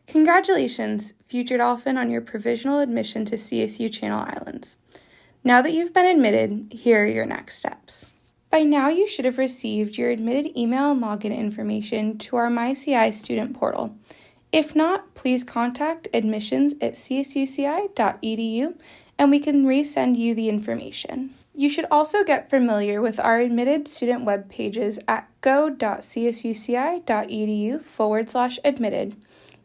Congratulations, future Dolphin, on your provisional admission to CSU Channel Islands. Now that you've been admitted, here are your next steps. By now, you should have received your admitted email and login information to our MyCI student portal. If not, please contact admissions@csuci.edu and we can resend you the information. You should also get familiar with our admitted student web pages at go.csuci.edu/admitted.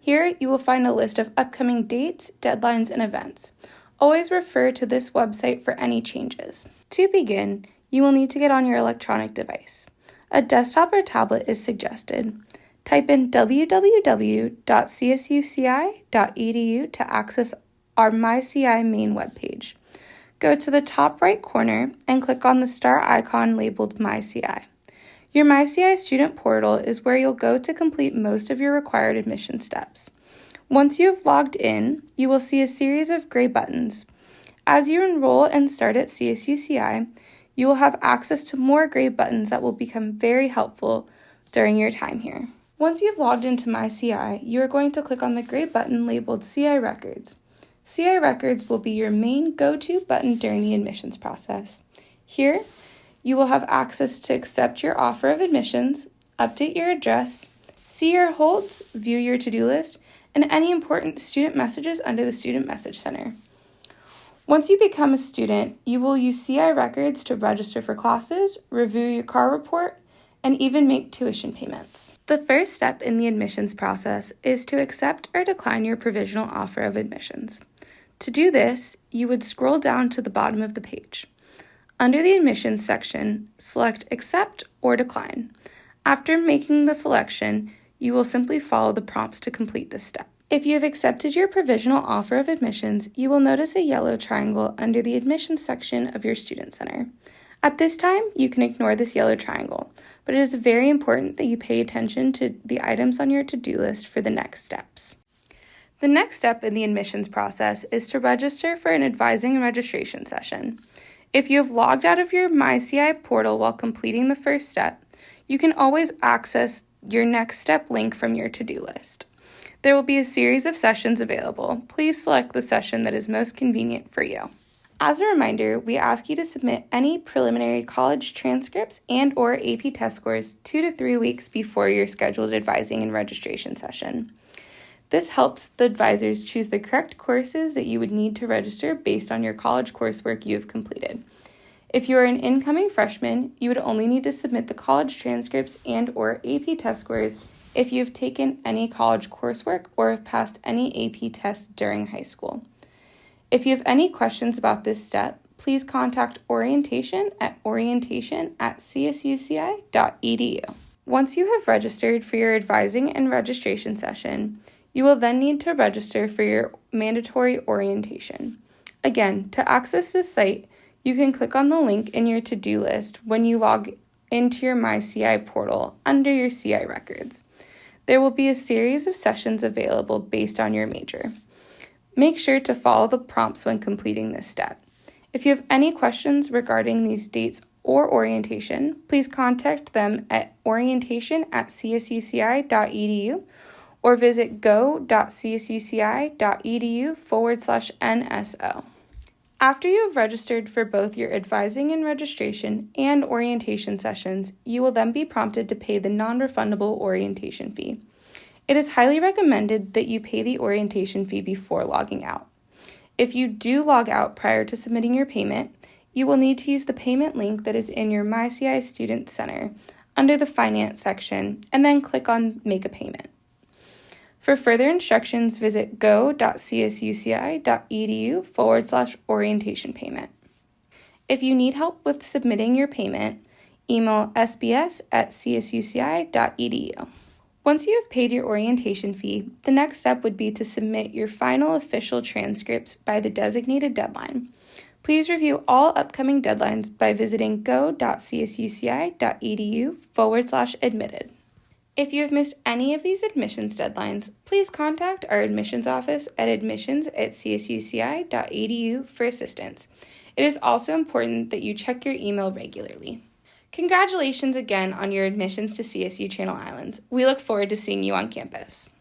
Here, you will find a list of upcoming dates, deadlines, and events. Always refer to this website for any changes. To begin, you will need to get on your electronic device. A desktop or tablet is suggested. Type in www.csuci.edu to access our MyCI main webpage. Go to the top right corner and click on the star icon labeled MyCI. Your MyCI student portal is where you'll go to complete most of your required admission steps. Once you have logged in, you will see a series of gray buttons. As you enroll and start at CSUCI, you will have access to more gray buttons that will become very helpful during your time here. Once you've logged into MyCI, you are going to click on the gray button labeled CI Records. CI Records will be your main go-to button during the admissions process. Here, you will have access to accept your offer of admissions, update your address, see your holds, view your to-do list, and any important student messages under the Student Message Center. Once you become a student, you will use CI Records to register for classes, review your car report, and even make tuition payments. The first step in the admissions process is to accept or decline your provisional offer of admissions. To do this, you would scroll down to the bottom of the page. Under the admissions section, select Accept or Decline. After making the selection, you will simply follow the prompts to complete this step. If you have accepted your provisional offer of admissions, you will notice a yellow triangle under the admissions section of your Student Center. At this time, you can ignore this yellow triangle, but it is very important that you pay attention to the items on your to-do list for the next steps. The next step in the admissions process is to register for an advising and registration session. If you have logged out of your MyCI portal while completing the first step, you can always access your next step link from your to-do list. There will be a series of sessions available. Please select the session that is most convenient for you. As a reminder, we ask you to submit any preliminary college transcripts and/or AP test scores 2 to 3 weeks before your scheduled advising and registration session. This helps the advisors choose the correct courses that you would need to register based on your college coursework you have completed. If you are an incoming freshman, you would only need to submit the college transcripts and/or AP test scores if you have taken any college coursework or have passed any AP tests during high school. If you have any questions about this step, please contact orientation at orientation@csuci.edu. Once you have registered for your advising and registration session, you will then need to register for your mandatory orientation. Again, to access this site, you can click on the link in your to-do list when you log into your MyCI portal under your CI Records. There will be a series of sessions available based on your major. Make sure to follow the prompts when completing this step. If you have any questions regarding these dates or orientation, please contact them at orientation@csuci.edu or visit go.csuci.edu/NSO. After you have registered for both your advising and registration and orientation sessions, you will then be prompted to pay the non-refundable orientation fee. It is highly recommended that you pay the orientation fee before logging out. If you do log out prior to submitting your payment, you will need to use the payment link that is in your MyCI Student Center under the Finance section and then click on Make a Payment. For further instructions, visit go.csuci.edu/orientation payment. If you need help with submitting your payment, email sbs@csuci.edu. Once you have paid your orientation fee, the next step would be to submit your final official transcripts by the designated deadline. Please review all upcoming deadlines by visiting go.csuci.edu/admitted. If you have missed any of these admissions deadlines, please contact our admissions office at admissions@csuci.edu for assistance. It is also important that you check your email regularly. Congratulations again on your admissions to CSU Channel Islands. We look forward to seeing you on campus.